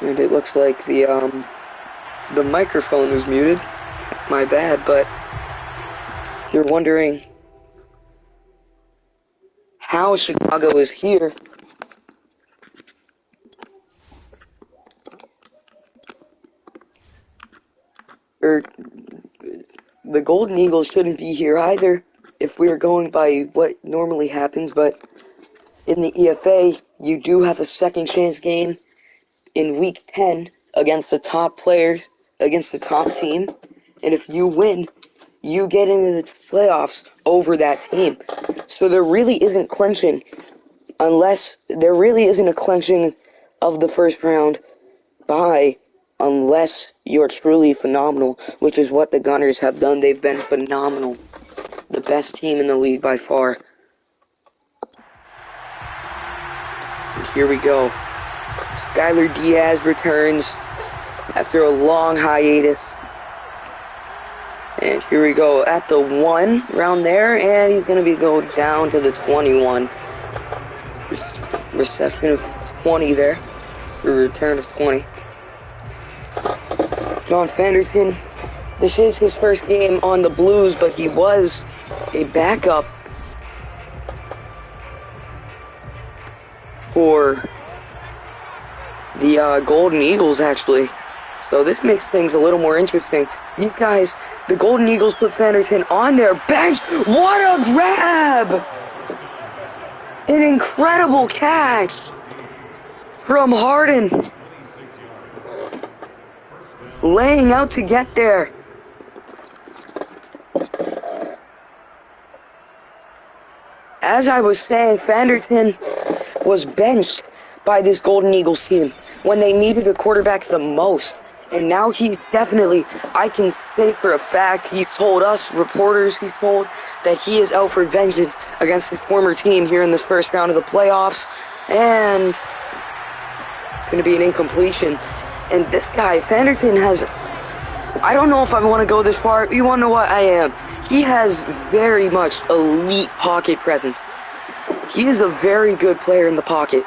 And it looks like the microphone was muted. That's my bad, but if you're wondering how Chicago is here, the Golden Eagles shouldn't be here either if we are going by what normally happens, but in the EFA, you do have a second chance game in week 10 against the top players, against the top team, and if you win, you get into the playoffs over that team. So there really isn't clinching of the first round unless you're truly phenomenal, which is what the Gunners have done. They've been phenomenal. The best team in the league by far. And here we go. Skylar Diaz returns after a long hiatus. And here we go at the 1 around there, and he's going to be going down to the 21. Reception of 20 there. A return of 20. John Fenderton, this is his first game on the Blues, but he was a backup for the Golden Eagles, actually. So this makes things a little more interesting. These guys, the Golden Eagles put Fenderton on their bench. What a grab! An incredible catch from Harden. Laying out to get there. As I was saying, Fenderton was benched by this Golden Eagles team when they needed a quarterback the most. And now he's definitely, I can say for a fact, he's told us, reporters, he's told that he is out for vengeance against his former team here in this first round of the playoffs. And it's going to be an incompletion. And this guy, Fenderton, has, I don't know if I want to go this far. You want to know what I am? He has very much elite pocket presence. He is a very good player in the pocket.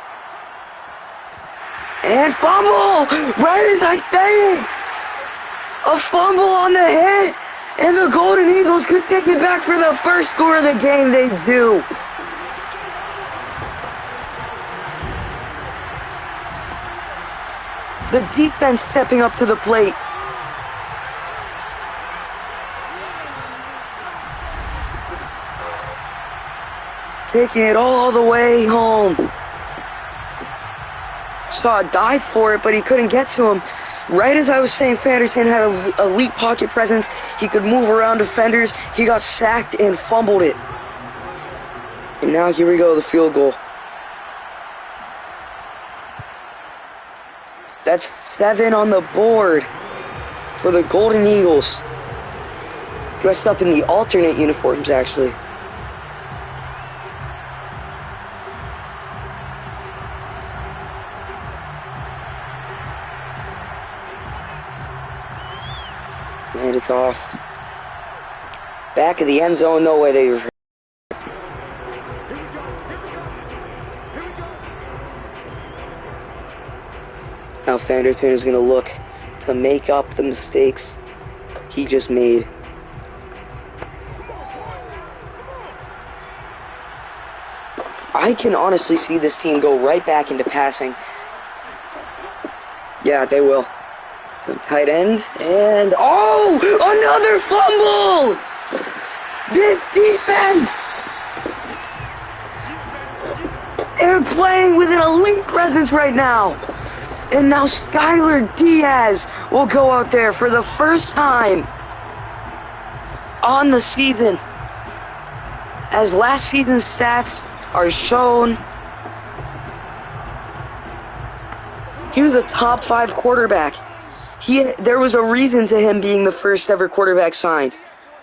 And fumble! Right as I say it! A fumble on the hit! And the Golden Eagles could take it back for the first score of the game. They do. The defense stepping up to the plate. Taking it all the way home. Saw a dive for it, but he couldn't get to him. Right as I was saying, Fenderton had an elite pocket presence. He could move around defenders. He got sacked and fumbled it. And now here we go, the field goal. That's 7 on the board for the Golden Eagles. Dressed up in the alternate uniforms, actually. And it's off. Back of the end zone, no way they were. Now Fenderton is going to look to make up the mistakes he just made. I can honestly see this team go right back into passing. Yeah, they will. To the tight end, and oh! Another fumble! This defense! They're playing with an elite presence right now. And now Skylar Diaz will go out there for the first time on the season. As last season's stats are shown, he was a top 5 quarterback. There was a reason to him being the first ever quarterback signed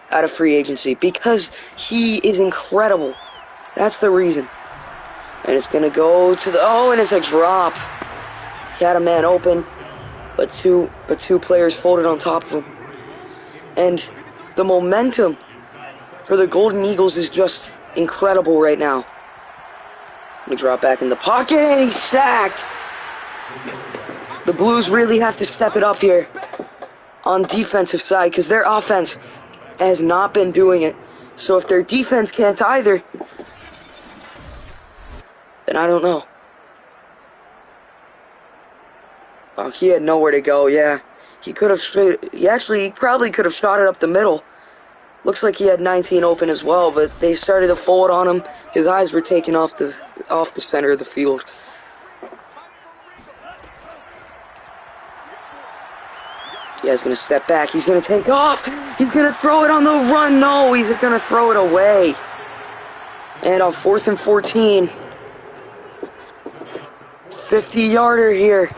out of free agency, because he is incredible. That's the reason. And it's going to go to the, and it's a drop. He had a man open, but two players folded on top of him. And the momentum for the Golden Eagles is just incredible right now. He drop back in the pocket, and he's sacked. The Blues really have to step it up here on defensive side because their offense has not been doing it. So if their defense can't either, then I don't know. Oh, he had nowhere to go, yeah. He probably could have shot it up the middle. Looks like he had 19 open as well, but they started to fold on him. His eyes were taken off the center of the field. Yeah, he's going to step back. He's going to take off. He's going to throw it on the run. No, he's going to throw it away. And on 4th and 14. 50-yarder here.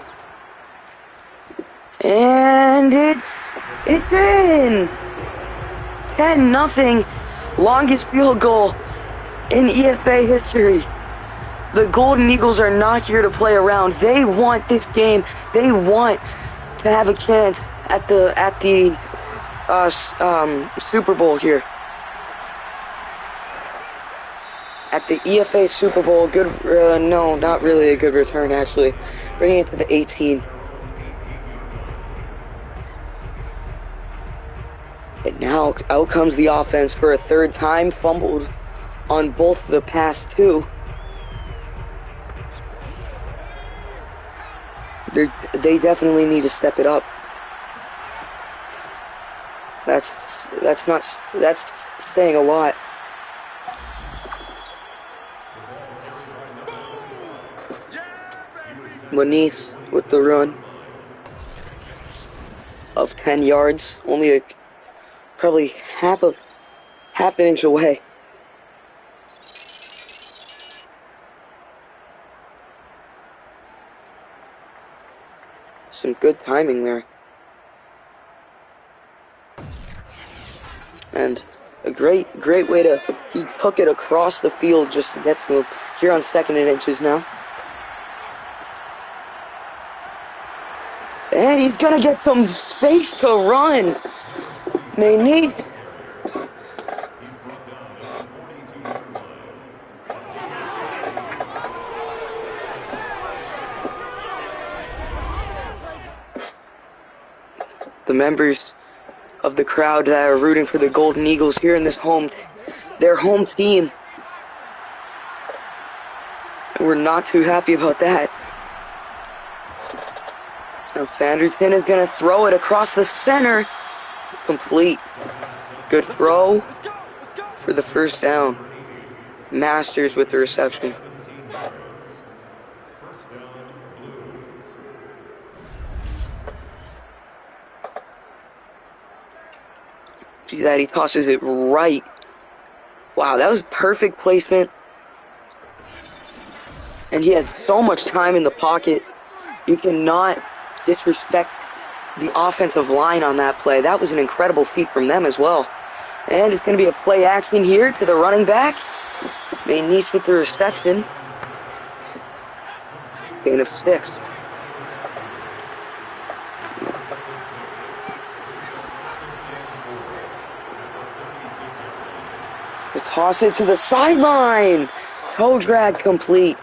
And it's in. 10-0. Longest field goal in EFA history. The Golden Eagles are not here to play around. They want this game. They want to have a chance at the Super Bowl here. At the EFA Super Bowl, no, not really a good return actually. Bringing it to the 18. And now out comes the offense for a third time, fumbled on both the past two. They definitely need to step it up. That's saying a lot. Manice with the run of 10 yards, only probably half an inch away. Some good timing there. And a great way to, he took it across the field just to get to him. Here on 2nd and inches now. And he's gonna get some space to run. Manice. The members of the crowd that are rooting for the Golden Eagles here in their home team. And we're not too happy about that. Now Fanderton is going to throw it across the center. Complete. Good throw for the first down. Masters with the reception. See that, he tosses it right. Wow, that was perfect placement. And he had so much time in the pocket. You cannot disrespect the offensive line on that play. That was an incredible feat from them as well. And it's going to be a play action here to the running back. Manice with the reception. Gain of 6. To toss it to the sideline. Toe drag complete.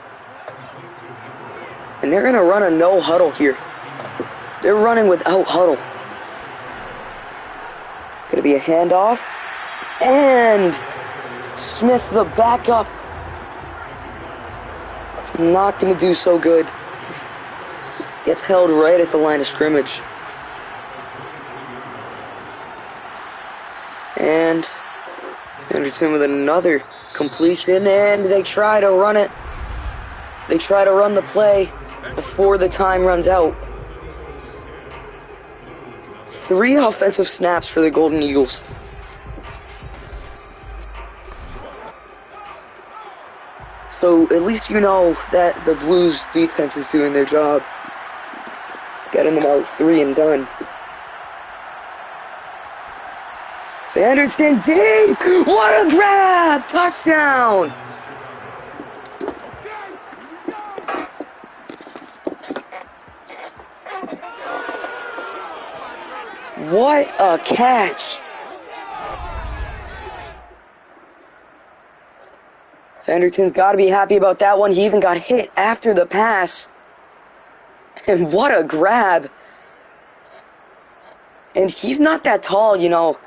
And they're going to run a no huddle here. They're running without huddle. Going to be a handoff. And Smith, the backup. It's not going to do so good. Gets held right at the line of scrimmage. And Anderson with another completion, and they try to run it. They try to run the play before the time runs out. 3 offensive snaps for the Golden Eagles. So at least you know that the Blues defense is doing their job. Getting them out 3 and done. Fanderson deep! What a grab! Touchdown! What a catch! Fanderton's got to be happy about that one. He even got hit after the pass. And what a grab. And he's not that tall, you know.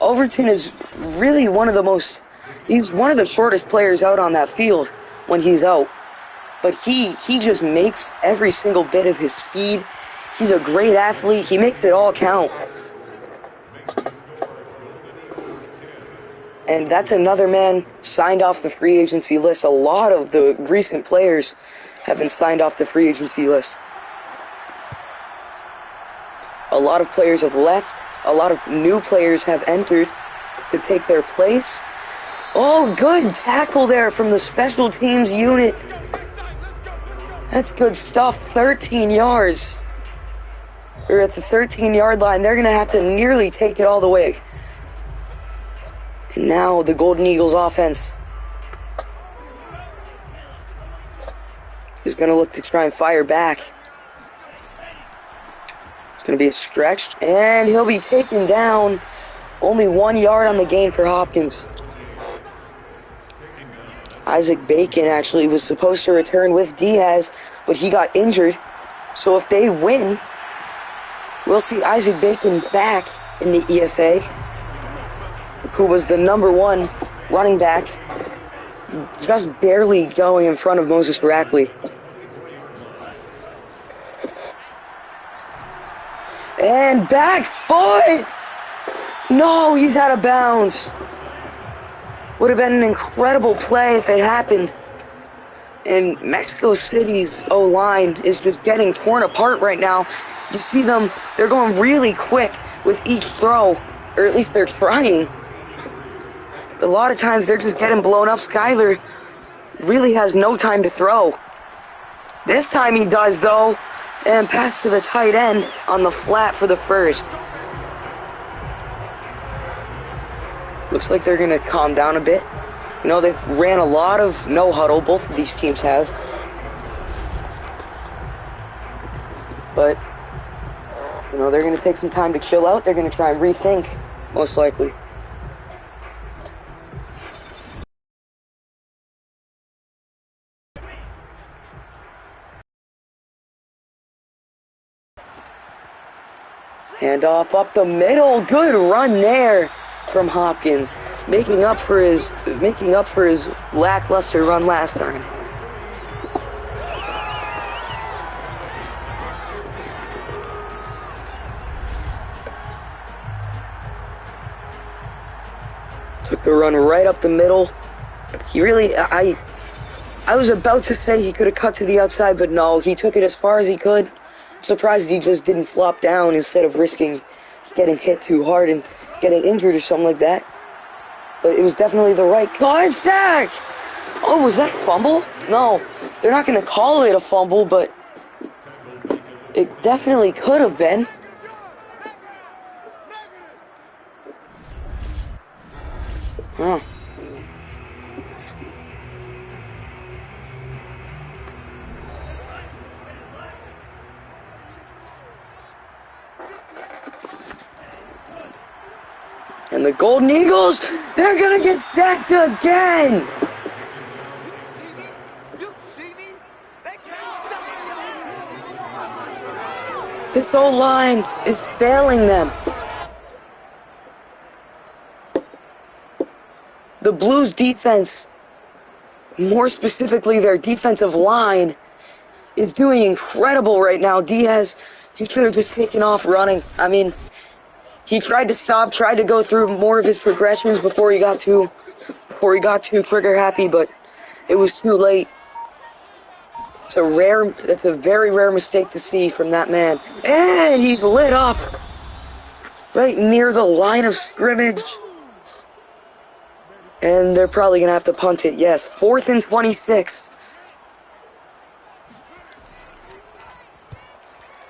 Overton is really he's one of the shortest players out on that field when he's out. But he just makes every single bit of his speed. He's a great athlete. He makes it all count. And that's another man signed off the free agency list. A lot of the recent players have been signed off the free agency list. A lot of players have left. A lot of new players have entered to take their place. Oh, good tackle there from the special teams unit. That's good stuff. 13 yards. They're at the 13-yard line. They're going to have to nearly take it all the way. And now the Golden Eagles offense is going to look to try and fire back. It's going to be a stretch, and he'll be taken down. Only 1 yard on the gain for Hopkins. Isaac Bacon actually was supposed to return with Diaz, but he got injured. So if they win, we'll see Isaac Bacon back in the EFA, who was the #1 running back, just barely going in front of Moses Rackley. And back foot! No, he's out of bounds. Would have been an incredible play if it happened. And Mexico City's O-line is just getting torn apart right now. You see them, they're going really quick with each throw, or at least they're trying. A lot of times they're just getting blown up. Skyler really has no time to throw. This time he does, though, and pass to the tight end on the flat for the first. Looks like they're going to calm down a bit. You know, they've ran a lot of no huddle. Both of these teams have. But, you know, they're going to take some time to chill out. They're going to try and rethink, most likely. Handoff up the middle. Good run there from Hopkins, making up for his lackluster run last time. Took the run right up the middle. He really, I was about to say he could have cut to the outside, but no, he took it as far as he could. I'm surprised he just didn't flop down instead of risking getting hit too hard and getting injured or something like that. But it was definitely the right contact. Oh, was that a fumble? No, they're not going to call it a fumble, but it definitely could have been. Huh. And the Golden Eagles, they're going to get sacked again. This whole line is failing them. The Blues defense, more specifically their defensive line, is doing incredible right now. Diaz, he should have just taken off running. I mean, he tried to stop, tried to go through more of his progressions before he got too trigger happy, but it was too late. That's a very rare mistake to see from that man. And he's lit up right near the line of scrimmage. And they're probably going to have to punt it. Yes, 4th and 26.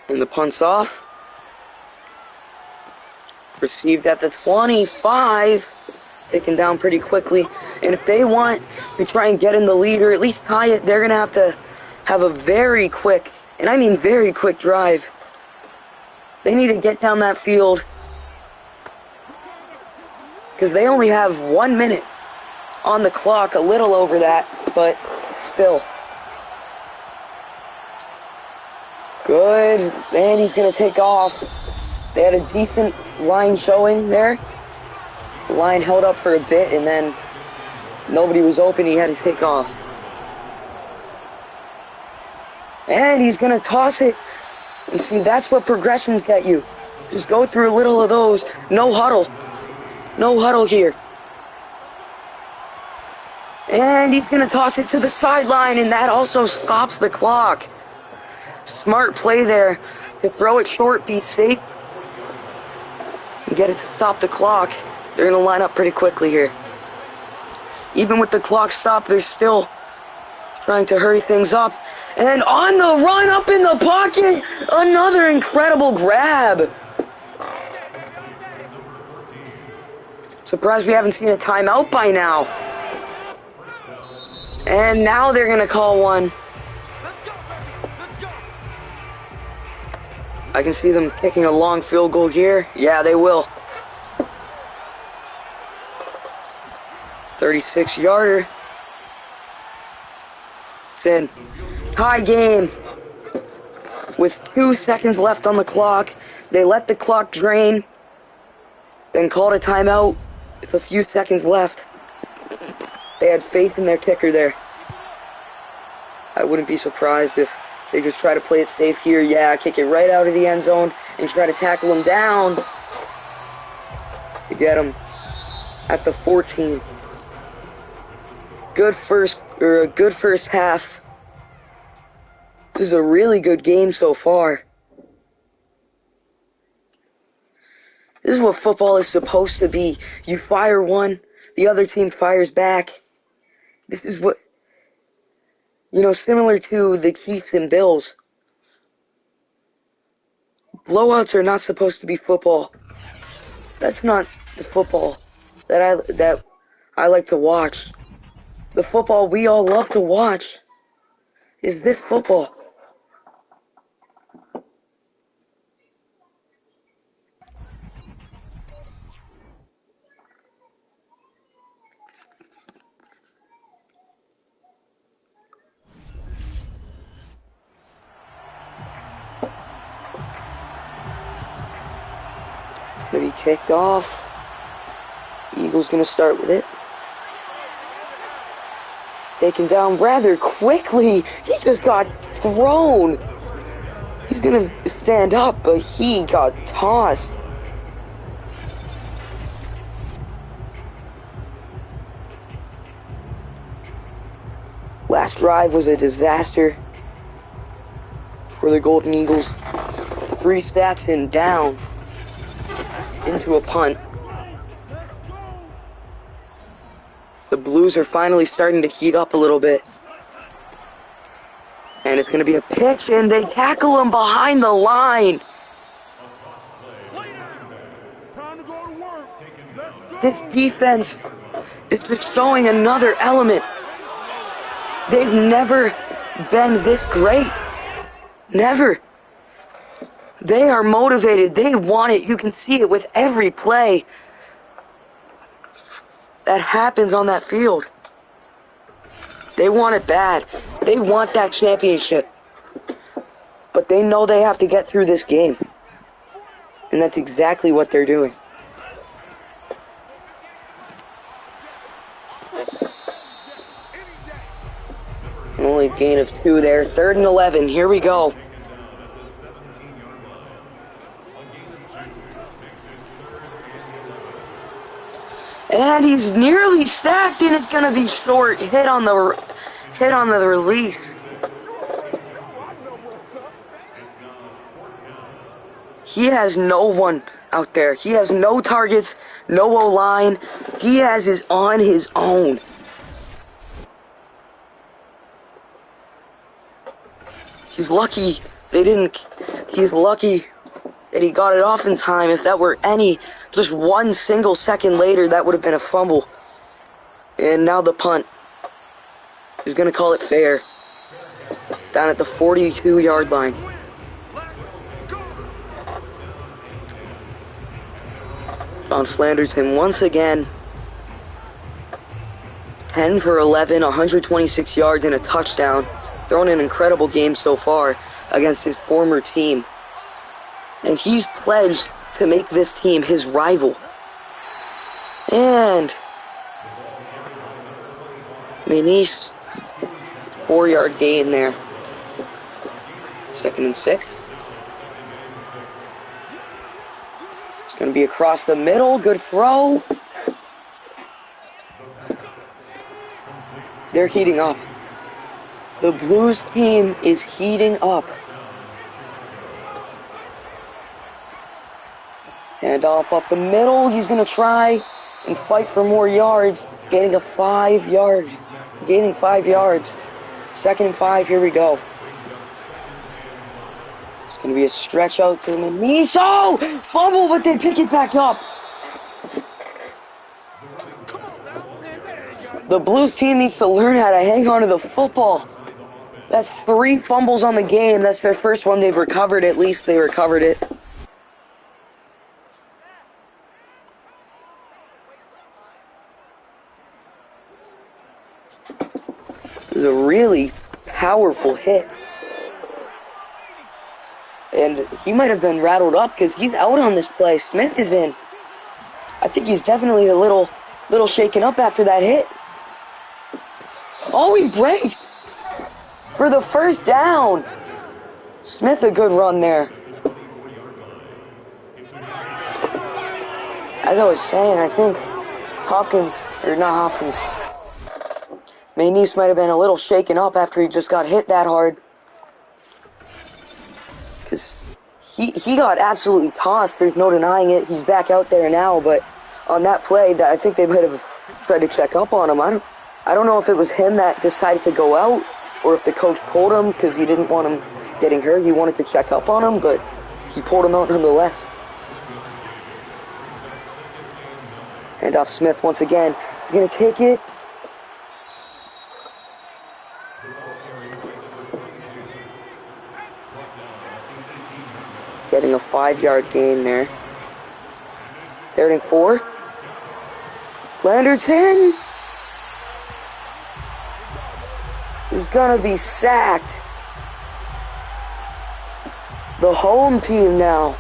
And the punt's off. Received at the 25. Taken down pretty quickly. And if they want to try and get in the lead or at least tie it, they're going to have a very quick, and I mean very quick drive. They need to get down that field because they only have 1 minute on the clock, a little over that, but still. Good. And he's going to take off. They had a decent line showing there. The line held up for a bit, and then nobody was open. He had to take off. And he's going to toss it. And see, that's what progressions get you. Just go through a little of those. No huddle. No huddle here. And he's going to toss it to the sideline, and that also stops the clock. Smart play there to throw it short, be safe, and get it to stop the clock. They're going to line up pretty quickly here. Even with the clock stopped, they're still trying to hurry things up. And on the run, up in the pocket, another incredible grab. Surprised we haven't seen a timeout by now. And now they're going to call one. I can see them kicking a long field goal here. Yeah, they will. 36-yarder. It's in. Tie game. With 2 seconds left on the clock. They let the clock drain. Then called a timeout with a few seconds left. They had faith in their kicker there. I wouldn't be surprised if they just try to play it safe here. Yeah, kick it right out of the end zone and try to tackle him down to get him at the 14. Good first half. This is a really good game so far. This is what football is supposed to be. You fire one, the other team fires back. This is what, similar to the Chiefs and Bills. Blowouts are not supposed to be football. That's not the football that I like to watch. The football we all love to watch is this football. It's going to be kicked off. Eagles going to start with it. Taken down rather quickly. He just got thrown. He's going to stand up, but he got tossed. Last drive was a disaster for the Golden Eagles. 3 sacks and down into a punt. The Blues are finally starting to heat up a little bit. And it's going to be a pitch, and they tackle him behind the line. This defense is just showing another element. They've never been this great. Never. They are motivated. They want it. You can see it with every play that happens on that field. They want it bad. They want that championship. But they know they have to get through this game. And that's exactly what they're doing. Only a gain of 2 there. 3rd and 11. Here we go. And he's nearly sacked, and it's gonna be short. Hit on the release. He has no one out there. He has no targets, no O-line. He has his on his own. He's lucky he's lucky that he got it off in time. If that were just 1 single second later, that would have been a fumble. And now the punt. He's going to call it fair. Down at the 42-yard line. John Flanderton once again. 10 for 11, 126 yards and a touchdown. Thrown an incredible game so far. against his former team. And he's pledged to make this team his rival. And Manise, 4-yard gain there. 2nd and 6. It's going to be across the middle. Good throw. They're heating up. The Blues team is heating up. Handoff up the middle. He's going to try and fight for more yards. Gaining 5 yards. 2nd and 5. Here we go. It's going to be a stretch out to Manise. Oh! Fumble, but they pick it back up. The Blues team needs to learn how to hang on to the football. That's 3 fumbles on the game. That's their first one they've recovered. At least they recovered it. This is a really powerful hit. And he might have been rattled up because he's out on this play. Smith is in. I think he's definitely a little shaken up after that hit. Oh, he breaks for the first down. Smith, a good run there. As I was saying, I think Manise might have been a little shaken up after he just got hit that hard. Because he got absolutely tossed. There's no denying it. He's back out there now, but on that play, I think they might have tried to check up on him. I don't know if it was him that decided to go out or if the coach pulled him because he didn't want him getting hurt. He wanted to check up on him, but he pulled him out nonetheless. And off Smith once again. He's going to take it. Getting a 5-yard gain there. 3rd and 4. Flanderton is gonna be sacked. The home team now.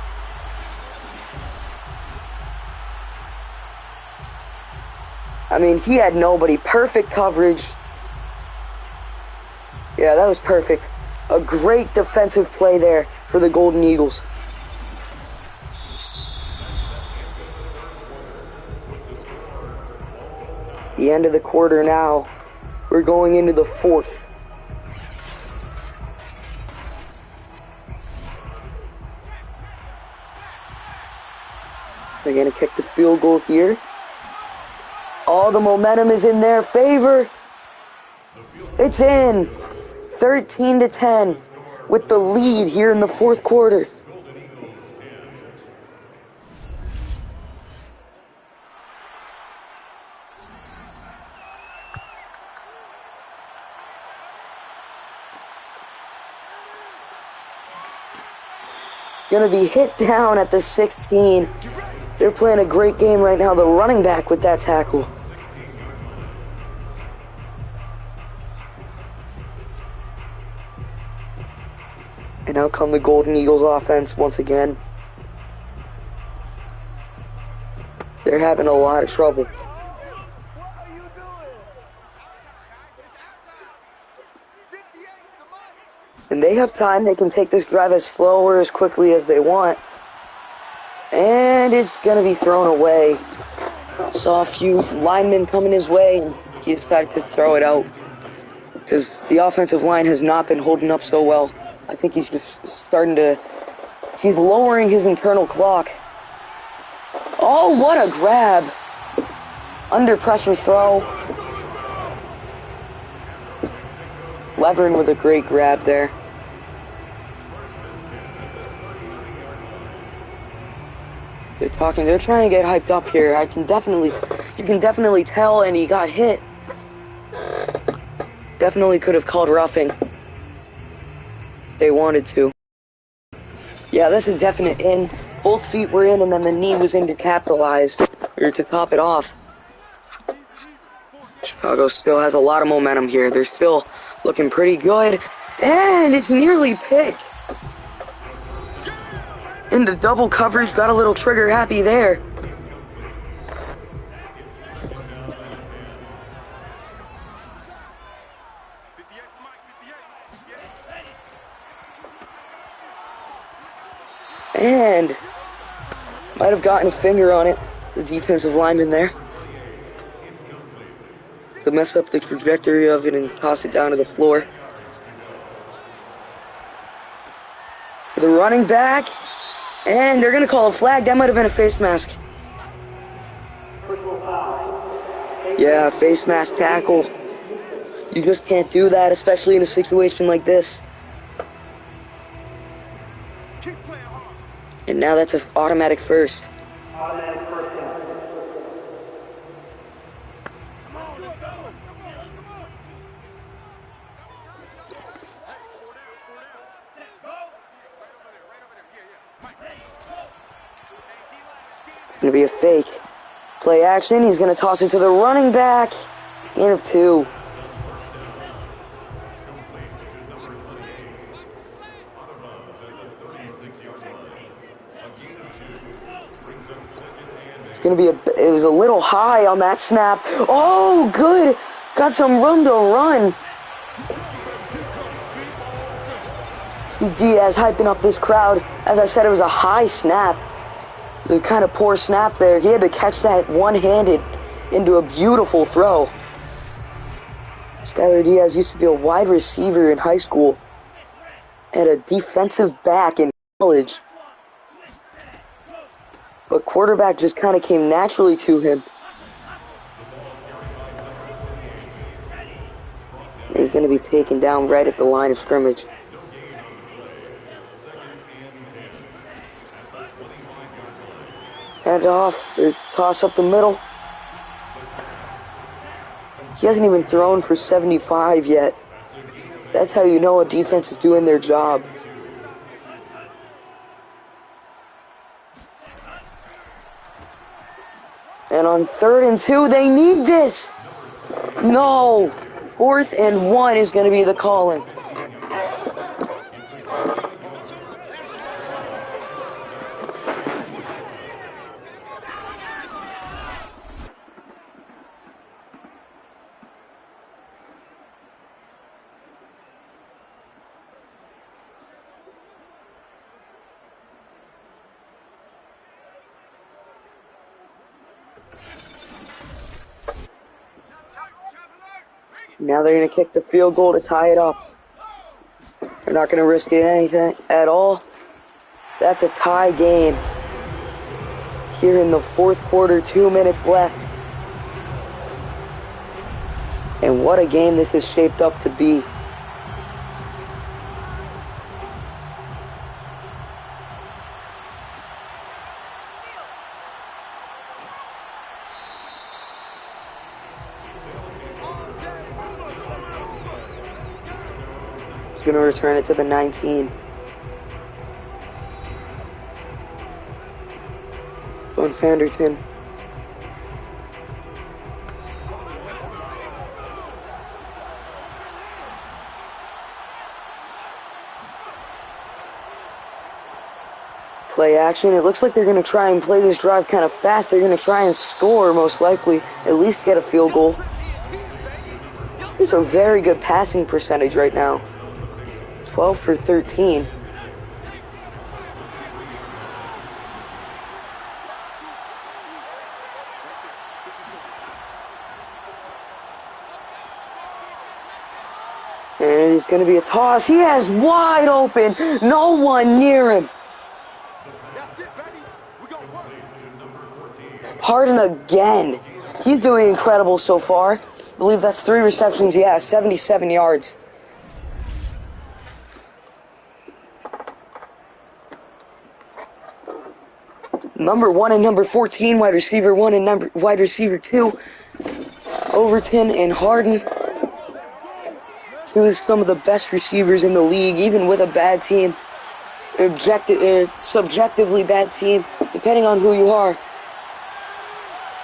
I mean, he had nobody. Perfect coverage. Yeah, that was perfect. A great defensive play there for the Golden Eagles. The end of the quarter now. We're going into the 4th. They're going to kick the field goal here. All the momentum is in their favor. It's in. 13-10 with the lead here in the 4th quarter. Going to be hit down at the 16. They're playing a great game right now. The running back with that tackle. And out come the Golden Eagles offense once again. They're having a lot of trouble. And they have time. They can take this drive as slow or as quickly as they want. And it's going to be thrown away. Saw a few linemen coming his way, and he decided to throw it out. Because the offensive line has not been holding up so well. I think he's just he's lowering his internal clock. Oh, what a grab. Under pressure throw. Levering with a great grab there. They're trying to get hyped up here. You can definitely tell, and he got hit. Definitely could have called roughing if they wanted to. Yeah, that's a definite in. Both feet were in, and then the knee was in to capitalize, or to top it off. Chicago still has a lot of momentum here. They're still looking pretty good, and it's nearly picked. into double coverage, got a little trigger happy there. And might have gotten a finger on it, the defensive lineman there, to mess up the trajectory of it and toss it down to the floor. For the running back, and they're going to call a flag. That might have been a face mask. Yeah, face mask tackle. You just can't do that, especially in a situation like this. And now that's an automatic first. It's going to be a fake. Play action. He's going to toss it to the running back. Gain of 2. It was a little high on that snap. Oh, good. Got some room to run. See Diaz hyping up this crowd. As I said, it was a high snap. It was a kind of poor snap there. He had to catch that one-handed into a beautiful throw. Skylar Diaz used to be a wide receiver in high school and a defensive back in college. But quarterback just kind of came naturally to him. He's going to be taken down right at the line of scrimmage. Hand off, or toss up the middle. He hasn't even thrown for 75 yet. That's how you know a defense is doing their job. And on 3rd and 2, they need this. No. 4th and 1 is going to be the calling. Now they're going to kick the field goal to tie it up. They're not going to risk it anything at all. That's a tie game. Here in the 4th quarter, 2 minutes left. And what a game this is shaped up to be. Going to return it to the 19. Going Fanderton. Play action. It looks like they're going to try and play this drive kind of fast. They're going to try and score, most likely. At least get a field goal. It's a very good passing percentage right now. 12 for 13. And it's going to be a toss. He has wide open. No one near him. Harden again. He's doing incredible so far. I believe that's 3 receptions. Yeah, 77 yards. Number 1 and number 14, wide receiver 1 and wide receiver 2, Overton and Harden. Two of some of the best receivers in the league, even with a bad team, subjectively bad team, depending on who you are.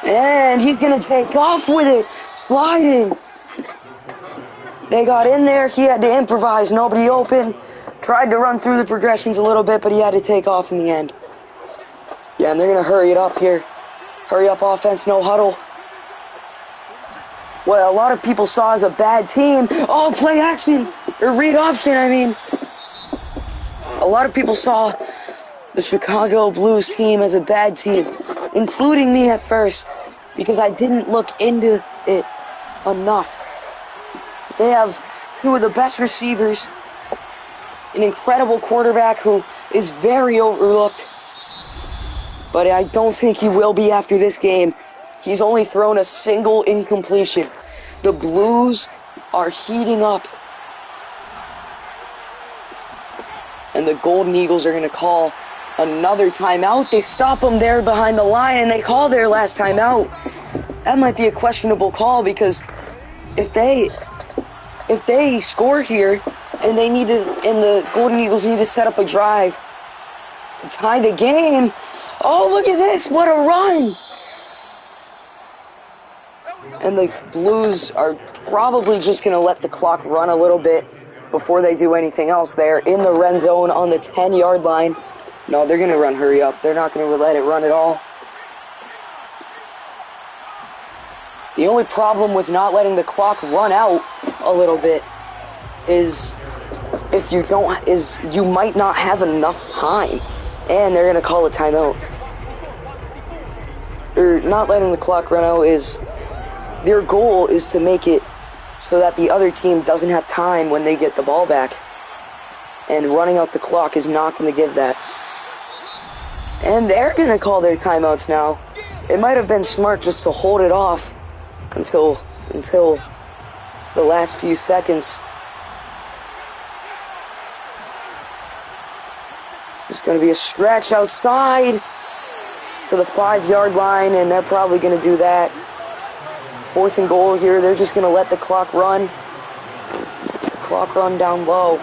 And he's gonna take off with it, sliding. They got in there. He had to improvise. Nobody open. Tried to run through the progressions a little bit, but he had to take off in the end. Yeah, and they're going to hurry it up here. Hurry up offense, no huddle. What a lot of people saw as a bad team. Oh, play action. Or read option, I mean. A lot of people saw the Chicago Blues team as a bad team, including me at first, because I didn't look into it enough. They have two of the best receivers, an incredible quarterback who is very overlooked, but I don't think he will be after this game. He's only thrown a single incompletion. The Blues are heating up. And the Golden Eagles are going to call another timeout. They stop them there behind the line, and they call their last timeout. That might be a questionable call, because if they score here and the Golden Eagles need to set up a drive to tie the game. Oh, look at this. What a run. And the Blues are probably just going to let the clock run a little bit before they do anything else. They're in the red zone on the 10-yard line. No, they're going to run hurry up. They're not going to let it run at all. The only problem with not letting the clock run out a little bit is you might not have enough time, and they're going to call a timeout. Or not letting the clock run out is their goal is to make it so that the other team doesn't have time when they get the ball back. And running out the clock is not going to give that. And they're going to call their timeouts now. It might have been smart just to hold it off until the last few seconds. It's going to be a stretch outside to the 5-yard line, and they're probably going to do that. 4th and goal here. They're just going to let the clock run. The clock run down low.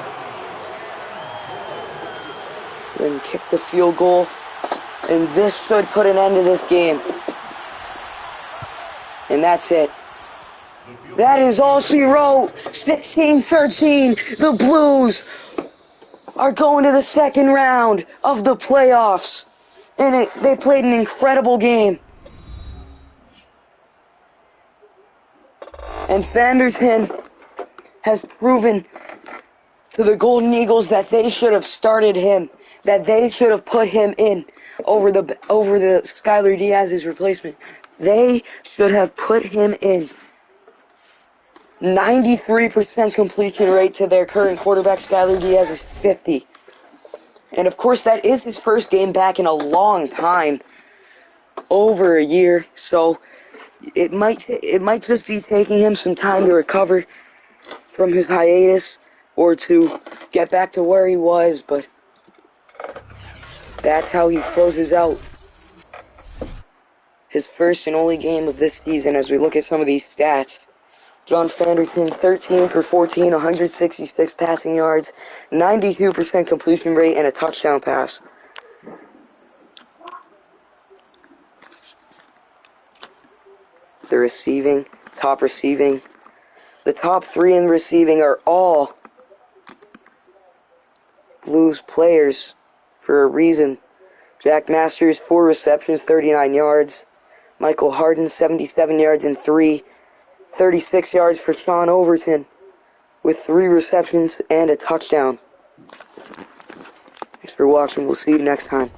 Then kick the field goal. And this should put an end to this game. And that's it. That is all she wrote. 16-13. The Blues are going to the second round of the playoffs. And they played an incredible game. And Fanderton has proven to the Golden Eagles that they should have started him, that they should have put him in over the Skylar Diaz's replacement. They should have put him in. 93% completion rate to their current quarterback, Skylar Diaz, is 50. And of course, that is his first game back in a long time, over a year. So it might just be taking him some time to recover from his hiatus or to get back to where he was, but that's how he closes out his first and only game of this season. As we look at some of these stats, John Fanderton, 13 for 14, 166 passing yards, 92% completion rate, and a touchdown pass. The top 3 in receiving are all Blues players for a reason. Jack Masters, 4 receptions, 39 yards. Michael Harden, 77 yards and 36 yards for Sean Overton with 3 receptions and a touchdown. Thanks for watching. We'll see you next time.